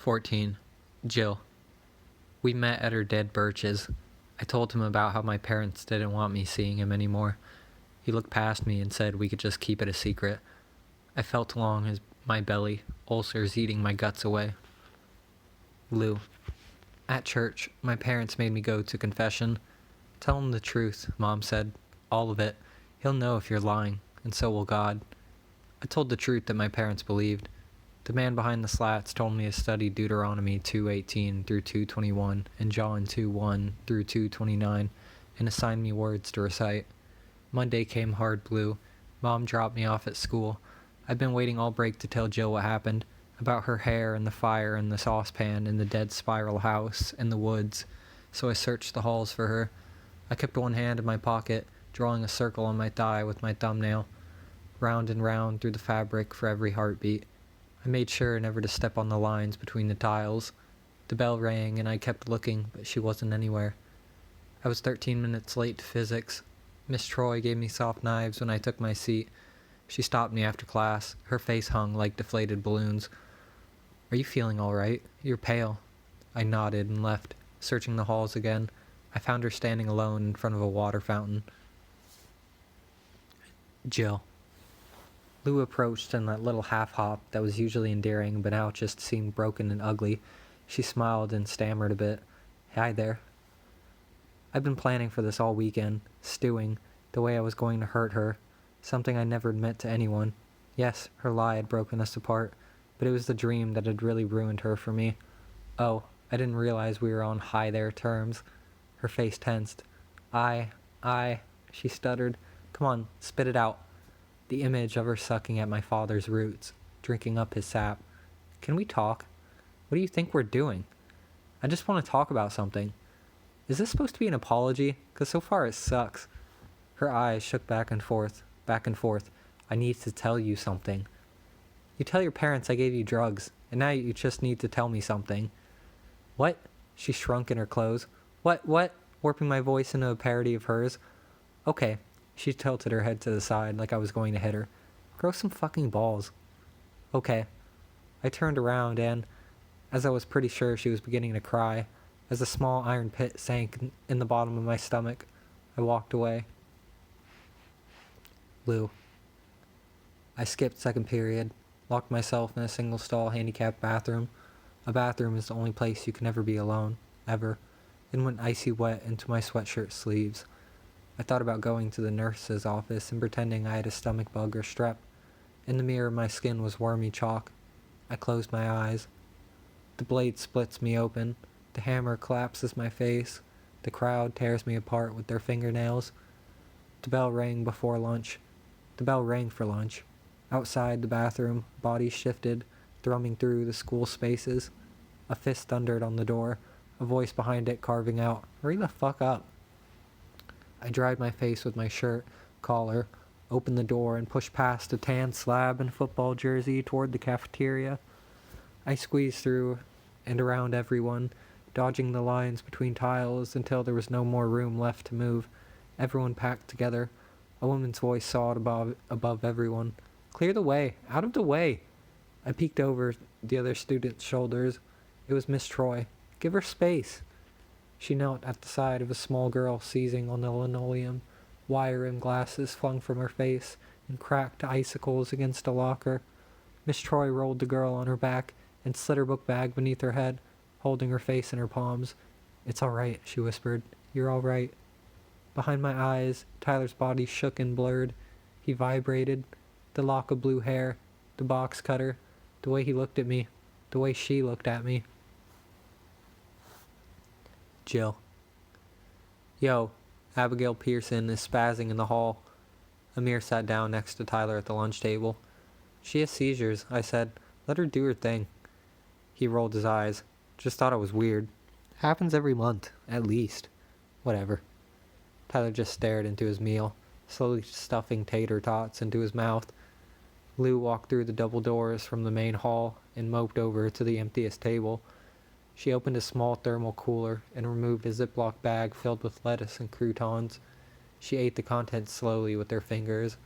14. Jill. We met at her dead Birch's. I told him about how my parents didn't want me seeing him anymore. He looked past me and said we could just keep it a secret. I felt along my belly, ulcers eating my guts away. Lou. At church, my parents made me go to confession. Tell him the truth, Mom said. All of it. He'll know if you're lying, and so will God. I told the truth that my parents believed. The man behind the slats told me to study Deuteronomy 2:18 through 2:21 and John 2:1 through 2:29 and assigned me words to recite. Monday came hard blue. Mom dropped me off at school. I'd been waiting all break to tell Jill what happened, about her hair and the fire and the saucepan and the dead spiral house and the woods, so I searched the halls for her. I kept one hand in my pocket, drawing a circle on my thigh with my thumbnail, round and round through the fabric for every heartbeat. I made sure never to step on the lines between the tiles. The bell rang and I kept looking, but she wasn't anywhere. I was 13 minutes late to physics. Miss Troy gave me soft knives when I took my seat. She stopped me after class. Her face hung like deflated balloons. Are you feeling all right? You're pale. I nodded and left, searching the halls again. I found her standing alone in front of a water fountain. Jill. Lou approached in that little half-hop that was usually endearing but now just seemed broken and ugly. She smiled and stammered a bit. Hi there. I've been planning for this all weekend, stewing, the way I was going to hurt her, something I never admit to anyone. Yes, her lie had broken us apart, but it was the dream that had really ruined her for me. Oh, I didn't realize we were on hi there terms. Her face tensed. I, she stuttered. Come on, spit it out. The image of her sucking at my father's roots, drinking up his sap. Can we talk? What do you think we're doing? I just want to talk about something. Is this supposed to be an apology? 'Cause so far it sucks. Her eyes shook back and forth, back and forth. I need to tell you something. You tell your parents I gave you drugs, and now you just need to tell me something. What? She shrunk in her clothes. What? Warping my voice into a parody of hers. Okay. She tilted her head to the side like I was going to hit her. Grow some fucking balls. Okay. I turned around and, as I was pretty sure she was beginning to cry, as a small iron pit sank in the bottom of my stomach, I walked away. Lou. I skipped second period, locked myself in a single-stall handicapped bathroom. A bathroom is the only place you can ever be alone, ever, and went icy wet into my sweatshirt sleeves. I thought about going to the nurse's office and pretending I had a stomach bug or strep. In the mirror, my skin was wormy chalk. I closed my eyes. The blade splits me open. The hammer collapses my face. The crowd tears me apart with their fingernails. The bell rang before lunch. The bell rang for lunch. Outside the bathroom, bodies shifted, thrumming through the school spaces. A fist thundered on the door, a voice behind it carving out, "Hurry the fuck up." I dried my face with my shirt collar, opened the door, and pushed past a tan slab and football jersey toward the cafeteria. I squeezed through and around everyone, dodging the lines between tiles until there was no more room left to move. Everyone packed together. A woman's voice sawed above everyone. Clear the way! Out of the way! I peeked over the other students' shoulders. It was Miss Troy. Give her space. She knelt at the side of a small girl seizing on the linoleum, wire-rimmed glasses flung from her face, and cracked icicles against a locker. Miss Troy rolled the girl on her back and slid her book bag beneath her head, holding her face in her palms. It's all right, she whispered. You're all right. Behind my eyes, Tyler's body shook and blurred. He vibrated. The lock of blue hair, the box cutter, the way he looked at me, the way she looked at me. Jill. Yo, Abigail Pearson is spazzing in the hall. Amir sat down next to Tyler at the lunch table. She has seizures, I said. Let her do her thing. He rolled his eyes. Just thought it was weird. Happens every month, at least. Whatever. Tyler just stared into his meal, slowly stuffing tater tots into his mouth. Lou walked through the double doors from the main hall and moped over to the emptiest table. She opened a small thermal cooler and removed a Ziploc bag filled with lettuce and croutons. She ate the contents slowly with her fingers.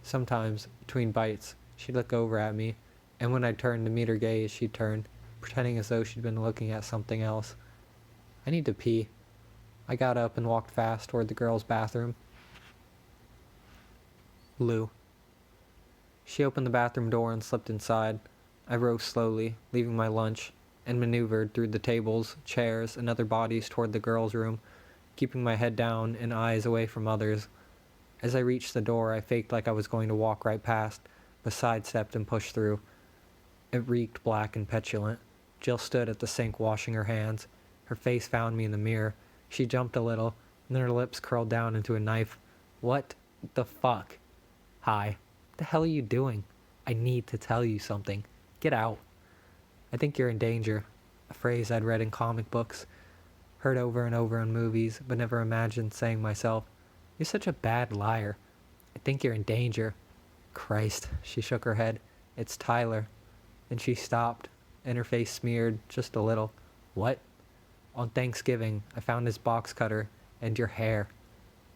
Sometimes, between bites, she'd look over at me, and when I turned to meet her gaze, she'd turn. pretending as though she'd been looking at something else. I need to pee. I got up and walked fast toward the girls' bathroom. Lou. She opened the bathroom door and slipped inside. I rose slowly, leaving my lunch, and maneuvered through the tables, chairs, and other bodies toward the girls' room, keeping my head down and eyes away from others. As I reached the door, I faked like I was going to walk right past, but sidestepped and pushed through. It reeked black and petulant. Jill stood at the sink washing her hands. Her face found me in the mirror. She jumped a little, and then her lips curled down into a knife. What the fuck? Hi. What the hell are you doing? I need to tell you something. Get out. I think you're in danger. A phrase I'd read in comic books, heard over and over in movies, but never imagined saying myself. You're such a bad liar. I think you're in danger. Christ, she shook her head. It's Tyler. Then she stopped, and her face smeared just a little. What? On Thanksgiving, I found his box cutter and your hair.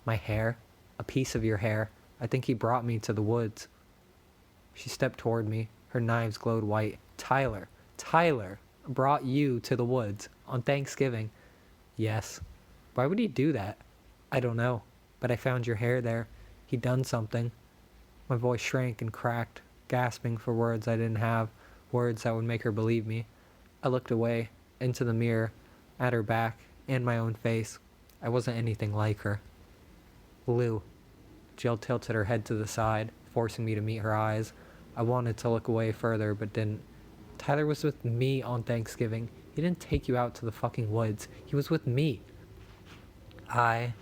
My hair? A piece of your hair. I think he brought me to the woods. She stepped toward me. Her knives glowed white. Tyler brought you to the woods on Thanksgiving. Yes. Why would he do that? I don't know, but I found your hair there. He'd done something. My voice shrank and cracked, gasping for words I didn't have, words that would make her believe me. I looked away, into the mirror, at her back, and my own face. I wasn't anything like her. Lou. Jill tilted her head to the side, forcing me to meet her eyes. I wanted to look away further, but didn't. Tyler was with me on Thanksgiving. He didn't take you out to the fucking woods. He was with me. I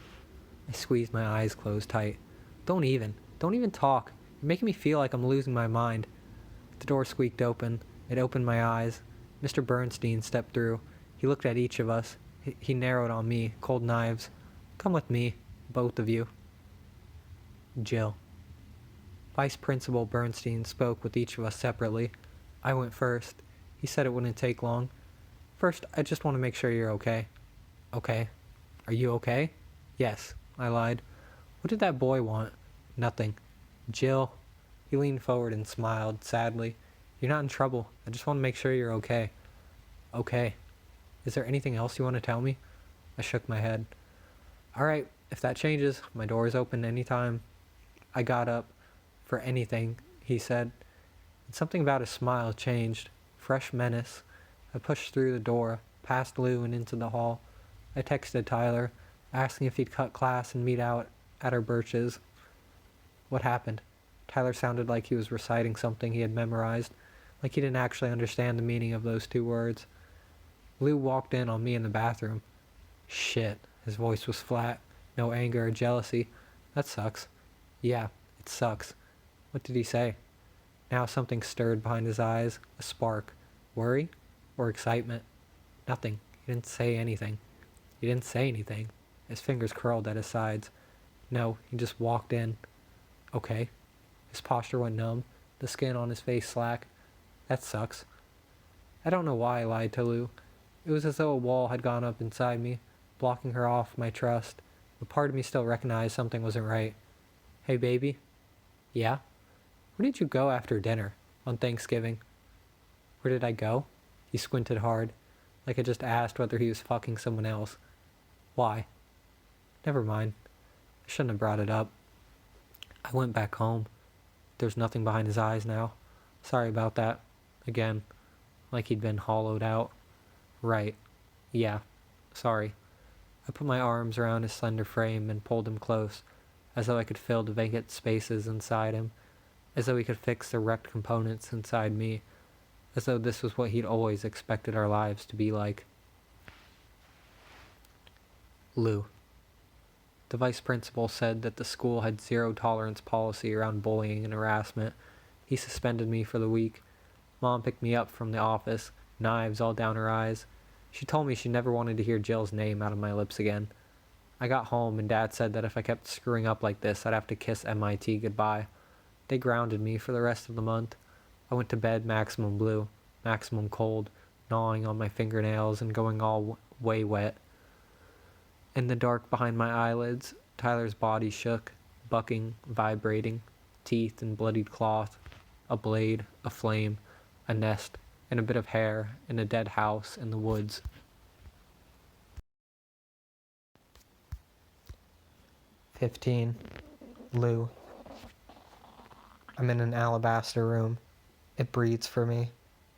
squeezed my eyes closed tight. Don't even talk. You're making me feel like I'm losing my mind. The door squeaked open. It opened my eyes. Mr. Bernstein stepped through. He looked at each of us. He narrowed on me, cold knives. Come with me, both of you. Jill. Vice Principal Bernstein spoke with each of us separately. I went first. He said it wouldn't take long. First, I just want to make sure you're okay. Okay. Are you okay? Yes, I lied. What did that boy want? Nothing. Jill. He leaned forward and smiled sadly. You're not in trouble. I just want to make sure you're okay. Okay. Is there anything else you want to tell me? I shook my head. All right, if that changes, my door is open anytime. I got up. For anything, he said. And something about his smile changed. Fresh menace. I pushed through the door, past Lou and into the hall. I texted Tyler, asking if he'd cut class and meet out at our Birches. What happened? Tyler sounded like he was reciting something he had memorized, like he didn't actually understand the meaning of those two words. Lou walked in on me in the bathroom. Shit. His voice was flat. No anger or jealousy. That sucks. Yeah, it sucks. What did he say? Now something stirred behind his eyes. A spark. Worry? Or excitement? Nothing. He didn't say anything. His fingers curled at his sides. No, he just walked in. Okay. His posture went numb. The skin on his face slack. That sucks. I don't know why I lied to Lou. It was as though a wall had gone up inside me, blocking her off my trust. But part of me still recognized something wasn't right. Hey, baby? Yeah? Where did you go after dinner? On Thanksgiving? Where did I go? He squinted hard, like I just asked whether he was fucking someone else. Why? Never mind. I shouldn't have brought it up. I went back home. There's nothing behind his eyes now. Sorry about that. Again, like he'd been hollowed out. Right. Yeah. Sorry. I put my arms around his slender frame and pulled him close, as though I could fill the vacant spaces inside him, as though he could fix the wrecked components inside me, as though this was what he'd always expected our lives to be like. Lou. The vice principal said that the school had zero tolerance policy around bullying and harassment. He suspended me for the week. Mom picked me up from the office, knives all down her eyes. She told me she never wanted to hear Jill's name out of my lips again. I got home and Dad said that if I kept screwing up like this, I'd have to kiss MIT goodbye. They grounded me for the rest of the month. I went to bed maximum blue, maximum cold, gnawing on my fingernails and going all way wet. In the dark behind my eyelids, Tyler's body shook, bucking, vibrating, teeth and bloodied cloth, a blade, a flame, a nest, and a bit of hair in a dead house in the woods. "15. Lou. I'm in an alabaster room. It breathes for me.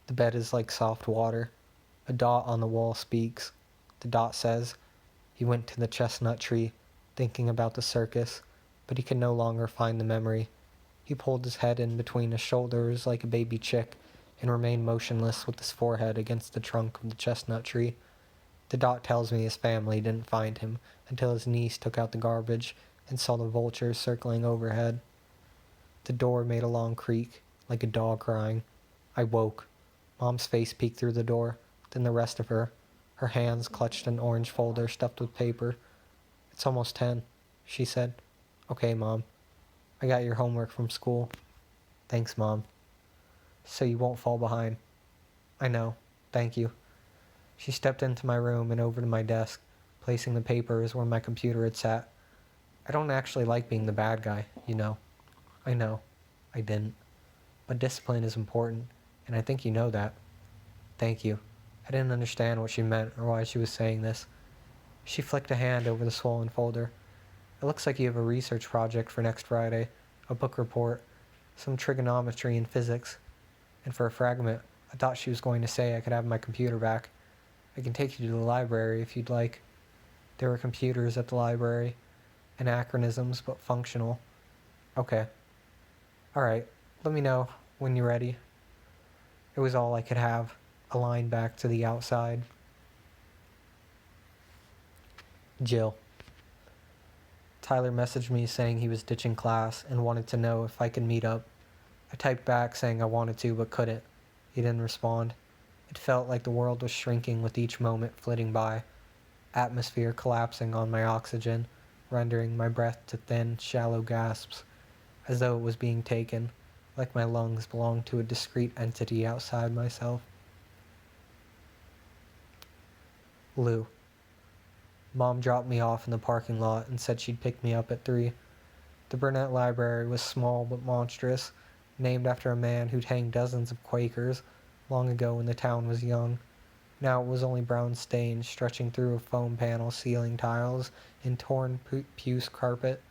The bed is like soft water. A dot on the wall speaks. The dot says, he went to the chestnut tree, thinking about the circus, but he could no longer find the memory. He pulled his head in between his shoulders like a baby chick and remained motionless with his forehead against the trunk of the chestnut tree. The dot tells me his family didn't find him until his niece took out the garbage and saw the vultures circling overhead. The door made a long creak, like a dog crying. I woke. Mom's face peeked through the door, then the rest of her. Her hands clutched an orange folder stuffed with paper. "It's almost 10, she said. "Okay, Mom. I got your homework from school." "Thanks, Mom." "So you won't fall behind." "I know. Thank you." She stepped into my room and over to my desk, placing the papers where my computer had sat. "I don't actually like being the bad guy, you know." "I know. I didn't. But discipline is important, and I think you know that." "Thank you." I didn't understand what she meant or why she was saying this. She flicked a hand over the swollen folder. "It looks like you have a research project for next Friday, a book report, some trigonometry and physics." And for a fragment, I thought she was going to say I could have my computer back. "I can take you to the library if you'd like." There were computers at the library, anachronisms but functional. "Okay. All right. Let me know when you're ready." It was all I could have, a line back to the outside. Jill. Tyler messaged me saying he was ditching class and wanted to know if I could meet up. I typed back saying I wanted to but couldn't. He didn't respond. It felt like the world was shrinking with each moment flitting by, atmosphere collapsing on my oxygen, rendering my breath to thin, shallow gasps, as though it was being taken, like my lungs belonged to a discrete entity outside myself. Lou. Mom dropped me off in the parking lot and said she'd pick me up at 3. The Burnett Library was small but monstrous, named after a man who'd hanged dozens of Quakers long ago when the town was young. Now it was only brown stains stretching through foam panel ceiling tiles and torn puce carpet.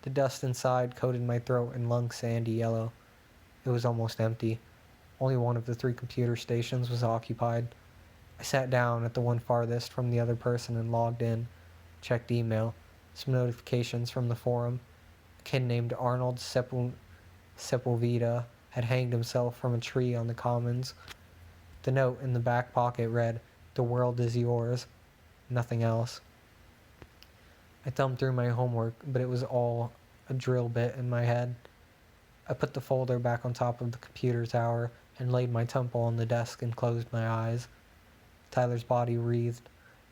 The dust inside coated my throat and lungs sandy yellow. It was almost empty. Only one of the 3 computer stations was occupied. I sat down at the one farthest from the other person and logged in, checked email, some notifications from the forum. A kid named Arnold Sepulveda had hanged himself from a tree on the commons. The note in the back pocket read, "The world is yours." Nothing else. I thumbed through my homework, but it was all a drill bit in my head. I put the folder back on top of the computer tower and laid my temple on the desk and closed my eyes. Tyler's body wreathed,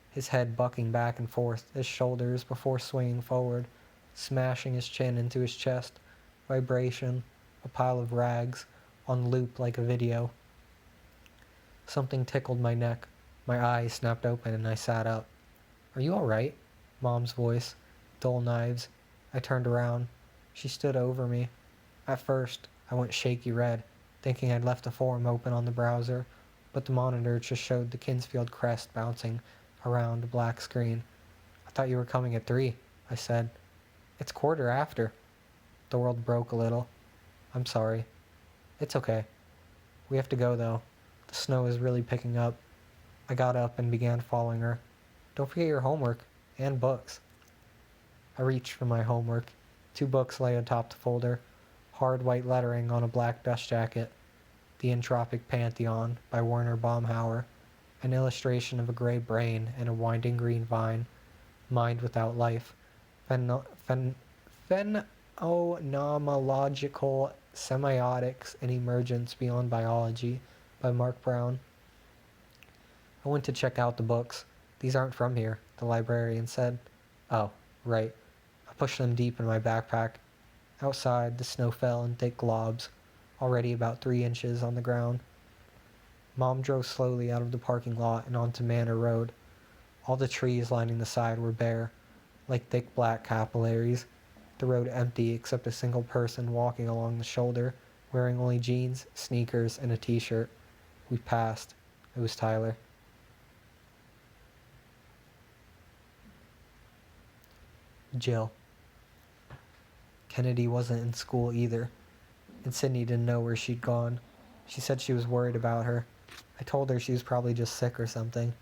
his head bucking back and forth, his shoulders before swinging forward, smashing his chin into his chest. Vibration, a pile of rags, on loop like a video. Something tickled my neck. My eyes snapped open and I sat up. "Are you all right?" Mom's voice. Dull knives. I turned around. She stood over me. At first, I went shaky red, thinking I'd left the forum open on the browser, but the monitor just showed the Kinsfield crest bouncing around a black screen. "I thought you were coming at 3, I said. "It's 1:15. The world broke a little. "I'm sorry." "It's okay. We have to go, though. The snow is really picking up." I got up and began following her. "Don't forget your homework, and books." I reached for my homework. 2 books lay atop the folder, hard white lettering on a black dust jacket. The Entropic Pantheon by Werner Baumhauer, an illustration of a gray brain and a winding green vine, mind without life, phenomenological semiotics and emergence beyond biology by Mark Brown. I went to check out the books. "These aren't from here," the librarian said. "Oh, right." I pushed them deep in my backpack. Outside, the snow fell in thick globs, already about 3 inches on the ground. Mom drove slowly out of the parking lot and onto Manor Road. All the trees lining the side were bare, like thick black capillaries. The road empty except a single person walking along the shoulder, wearing only jeans, sneakers, and a t-shirt. We passed. It was Tyler. Jill. Kennedy wasn't in school either, and Sydney didn't know where she'd gone. She said she was worried about her. I told her she was probably just sick or something.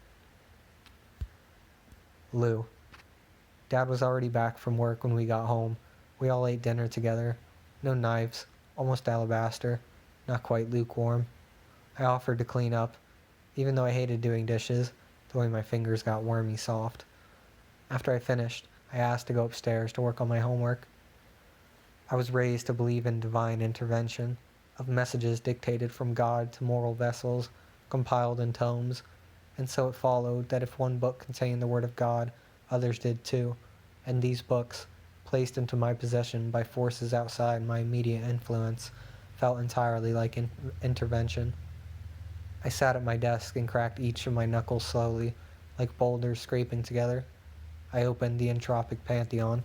Lou. Dad was already back from work when we got home. We all ate dinner together. No knives, almost alabaster, not quite lukewarm. I offered to clean up, even though I hated doing dishes, the way my fingers got wormy soft. After I finished, I asked to go upstairs to work on my homework. I was raised to believe in divine intervention, of messages dictated from God to moral vessels, compiled in tomes, and so it followed that if one book contained the word of God, others did too, and these books, placed into my possession by forces outside my immediate influence, felt entirely like intervention. I sat at my desk and cracked each of my knuckles slowly, like boulders scraping together. I opened the Entropic Pantheon.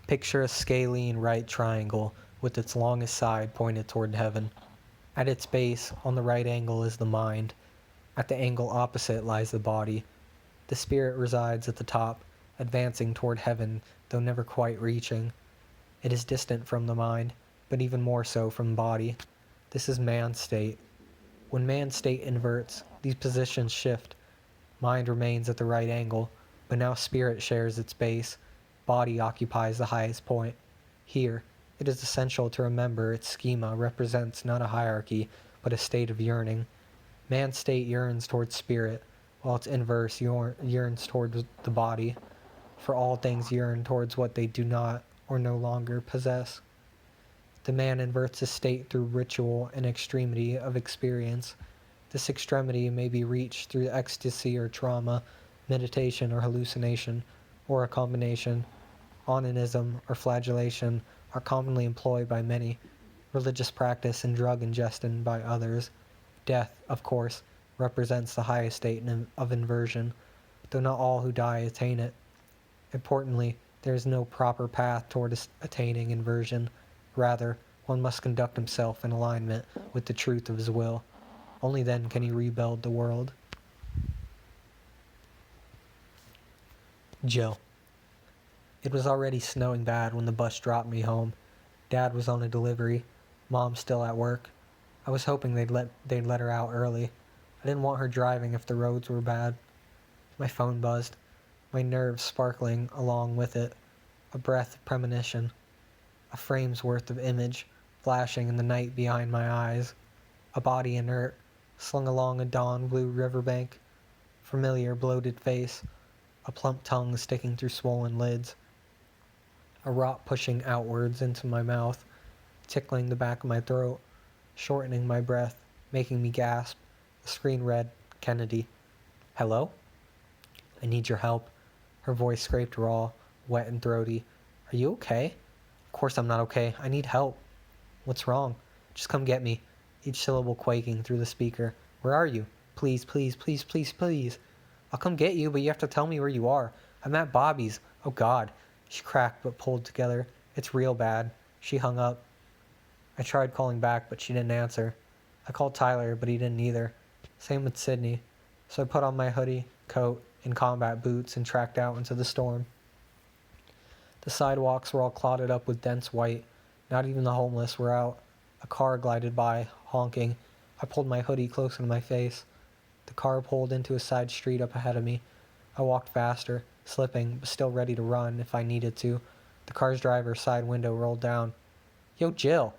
Picture a scalene right triangle with its longest side pointed toward heaven. At its base, on the right angle, is the mind. At the angle opposite lies the body. The spirit resides at the top, advancing toward heaven, though never quite reaching. It is distant from the mind, but even more so from body. This is man's state. When man's state inverts, these positions shift. Mind remains at the right angle, but now spirit shares its base. Body occupies the highest point. Here, it is essential to remember its schema represents not a hierarchy, but a state of yearning. Man's state yearns towards spirit, while its inverse yearns towards the body. For all things yearn towards what they do not or no longer possess. The man inverts his state through ritual and extremity of experience. This extremity may be reached through ecstasy or trauma, meditation or hallucination, or a combination. Onanism or flagellation are commonly employed by many, religious practice and drug ingestion by others. Death, of course, represents the highest state of inversion, though not all who die attain it. Importantly, there is no proper path toward attaining inversion. Rather, one must conduct himself in alignment with the truth of his will. Only then can he rebuild the world. Jill. It was already snowing bad when the bus dropped me home. Dad was on a delivery. Mom still at work. I was hoping they'd let her out early. I didn't want her driving if the roads were bad. My phone buzzed, my nerves sparkling along with it. A breath of premonition. A frame's worth of image flashing in the night behind my eyes. A body inert, slung along a dawn blue riverbank. Familiar bloated face. A plump tongue sticking through swollen lids. A rot pushing outwards into my mouth, tickling the back of my throat, shortening my breath, making me gasp. The screen read, Kennedy. Hello? I need your help. Her voice scraped raw, wet and throaty. Are you okay? Of course I'm not okay. I need help. What's wrong? Just come get me. Each syllable quaking through the speaker. Where are you? Please, please, please, please, please. I'll come get you, but you have to tell me where you are. I'm at Bobby's. Oh, God. She cracked but pulled together. It's real bad. She hung up. I tried calling back, but she didn't answer. I called Tyler, but he didn't either. Same with Sydney. So I put on my hoodie, coat, and combat boots and tracked out into the storm. The sidewalks were all clotted up with dense white. Not even the homeless were out. A car glided by, honking. I pulled my hoodie closer to my face. The car pulled into a side street up ahead of me. I walked faster, slipping, but still ready to run if I needed to. The car's driver's side window rolled down. Yo, Jill!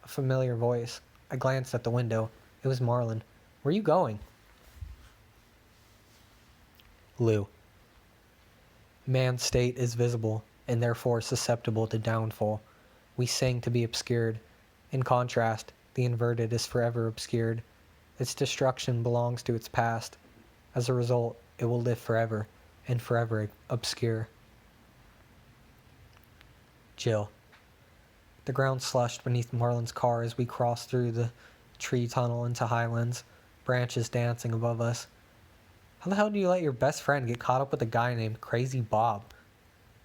A familiar voice. I glanced at the window. It was Marlon. Where are you going? Lou. Man's state is visible, and therefore susceptible to downfall. We sing to be obscured. In contrast, the inverted is forever obscured. Its destruction belongs to its past. As a result, it will live forever, and forever obscure. Jill. The ground slushed beneath Marlon's car as we crossed through the tree tunnel into Highlands, branches dancing above us. How the hell do you let your best friend get caught up with a guy named Crazy Bob?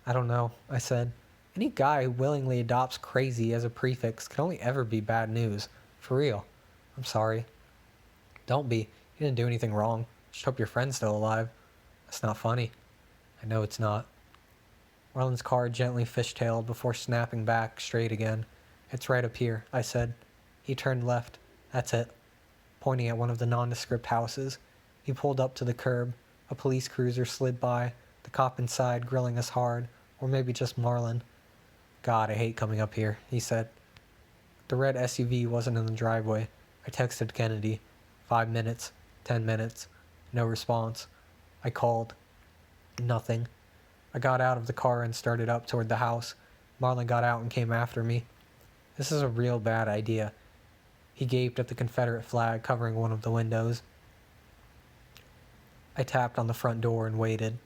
I don't know, I said. Any guy who willingly adopts crazy as a prefix can only ever be bad news. For real. I'm sorry. Don't be. You didn't do anything wrong. Just hope your friend's still alive. That's not funny. I know it's not. Marlon's car gently fishtailed before snapping back straight again. It's right up here, I said. He turned left. That's it. Pointing at one of the nondescript houses. He pulled up to the curb. A police cruiser slid by, the cop inside grilling us hard, or maybe just Marlon. God, I hate coming up here, he said. The red SUV wasn't in the driveway. I texted Kennedy. 5 minutes. 10 minutes. No response. I called. Nothing. I got out of the car and started up toward the house. Marlon got out and came after me. This is a real bad idea. He gaped at the Confederate flag covering one of the windows. I tapped on the front door and waited.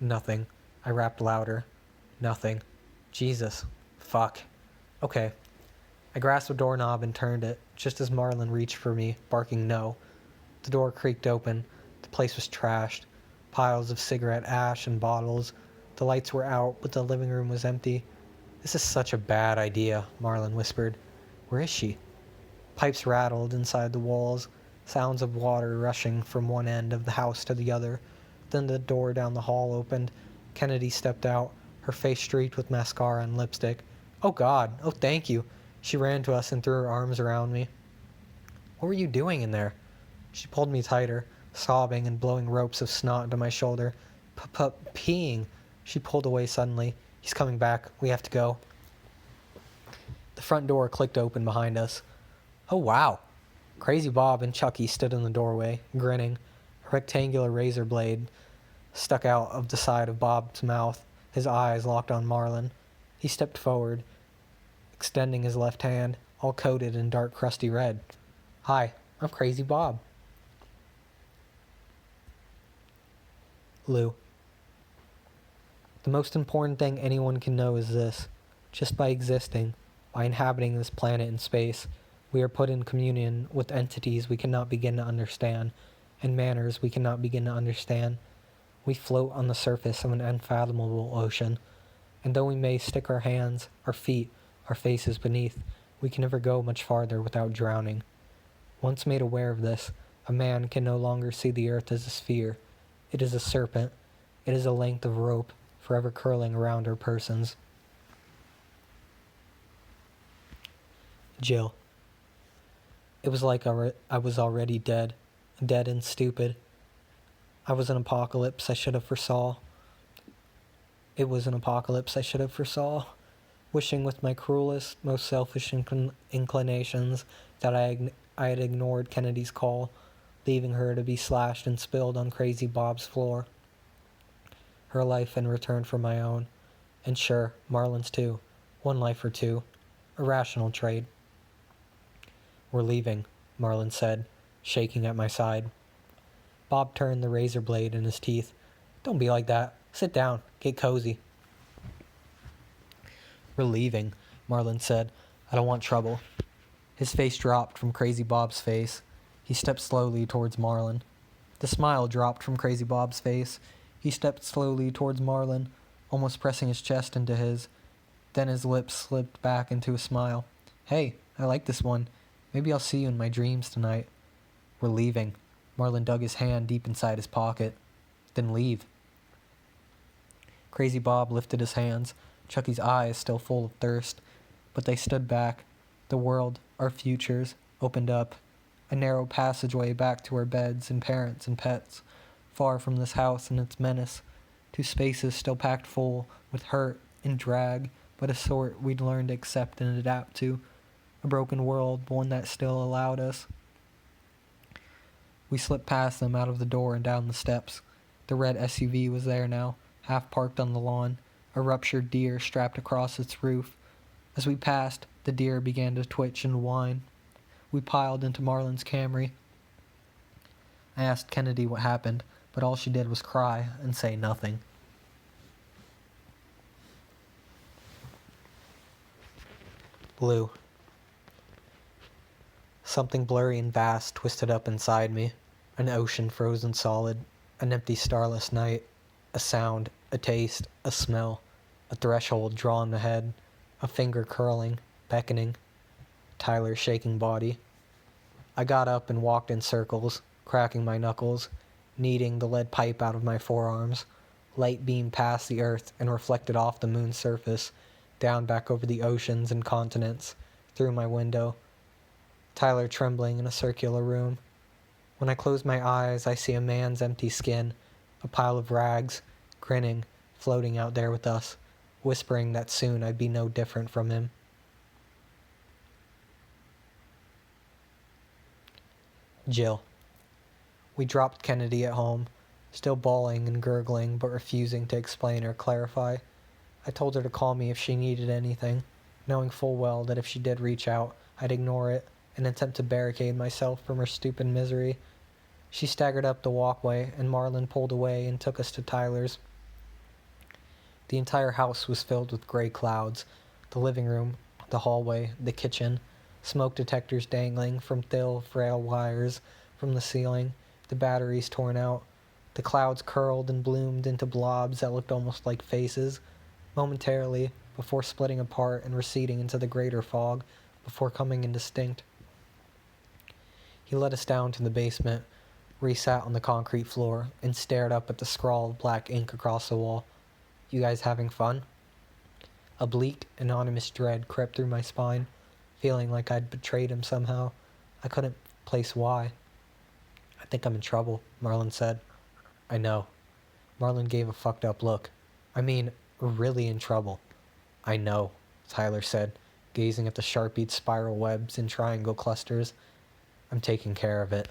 Nothing. I rapped louder. Nothing. Jesus. Fuck. Okay. I grasped a doorknob and turned it, just as Marlon reached for me, barking no. The door creaked open. The place was trashed. Piles of cigarette ash and bottles. The lights were out, but the living room was empty. This is such a bad idea, Marlon whispered. Where is she? Pipes rattled inside the walls, sounds of water rushing from one end of the house to the other. Then the door down the hall opened. Kennedy stepped out, her face streaked with mascara and lipstick. Oh God, oh thank you. She ran to us and threw her arms around me. What were you doing in there? She pulled me tighter, sobbing and blowing ropes of snot into my shoulder. Peeing. She pulled away suddenly. He's coming back. We have to go. The front door clicked open behind us. Oh wow. Crazy Bob and Chucky stood in the doorway, grinning. A rectangular razor blade stuck out of the side of Bob's mouth, his eyes locked on Marlon. He stepped forward, extending his left hand, all coated in dark crusty red. Hi, I'm Crazy Bob. Lou. The most important thing anyone can know is this. Just by existing, by inhabiting this planet in space, we are put in communion with entities we cannot begin to understand, and manners we cannot begin to understand. We float on the surface of an unfathomable ocean, and though we may stick our hands, our feet, our faces beneath, we can never go much farther without drowning. Once made aware of this, a man can no longer see the earth as a sphere. It is a serpent. It is a length of rope, forever curling around our persons. Jill. It was like I was already dead and stupid. I was an apocalypse I should have foresaw. It was an apocalypse I should have foresaw, wishing with my cruelest, most selfish inclinations that I had ignored Kennedy's call, leaving her to be slashed and spilled on Crazy Bob's floor. Her life in return for my own, and sure, Marlon's too. One life or two. A rational trade. We're leaving, Marlon said, shaking at my side. Bob turned the razor blade in his teeth. Don't be like that. Sit down. Get cozy. We're leaving, Marlon said. I don't want trouble. His face dropped from Crazy Bob's face. He stepped slowly towards Marlon. The smile dropped from Crazy Bob's face. He stepped slowly towards Marlon, almost pressing his chest into his. Then his lips slipped back into a smile. Hey, I like this one. Maybe I'll see you in my dreams tonight. We're leaving. Marlon dug his hand deep inside his pocket. Then leave. Crazy Bob lifted his hands, Chucky's eyes still full of thirst. But they stood back. The world, our futures, opened up. A narrow passageway back to our beds and parents and pets. Far from this house and its menace. To spaces still packed full with hurt and drag, but a sort we'd learned to accept and adapt to. A broken world, but one that still allowed us. We slipped past them out of the door and down the steps. The red SUV was there now, half parked on the lawn, a ruptured deer strapped across its roof. As we passed, the deer began to twitch and whine. We piled into Marlon's Camry. I asked Kennedy what happened, but all she did was cry and say nothing. Blue. Something blurry and vast twisted up inside me. An ocean frozen solid, an empty starless night, a sound, a taste, a smell, a threshold drawn ahead, a finger curling, beckoning, Tyler's shaking body, I got up and walked in circles, cracking my knuckles, kneading the lead pipe out of my forearms. Light beamed past the earth and reflected off the moon's surface, down back over the oceans and continents, through my window. Tyler trembling in a circular room. When I close my eyes, I see a man's empty skin, a pile of rags, grinning, floating out there with us, whispering that soon I'd be no different from him. Jill. We dropped Kennedy at home, still bawling and gurgling but refusing to explain or clarify. I told her to call me if she needed anything, knowing full well that if she did reach out, I'd ignore it and attempt to barricade myself from her stupid misery. She staggered up the walkway, and Marlon pulled away and took us to Tyler's. The entire house was filled with gray clouds. The living room, the hallway, the kitchen, smoke detectors dangling from frail wires from the ceiling, the batteries torn out. The clouds curled and bloomed into blobs that looked almost like faces, momentarily, before splitting apart and receding into the greater fog, before coming indistinct. He led us down to the basement, where he sat on the concrete floor and stared up at the scrawl of black ink across the wall. "You guys having fun?" A bleak, anonymous dread crept through my spine, feeling like I'd betrayed him somehow. I couldn't place why. "I think I'm in trouble," Marlon said. "I know." Marlon gave a fucked up look. "I mean, really in trouble." "I know," Tyler said, gazing at the sharpied spiral webs in triangle clusters. "I'm taking care of it."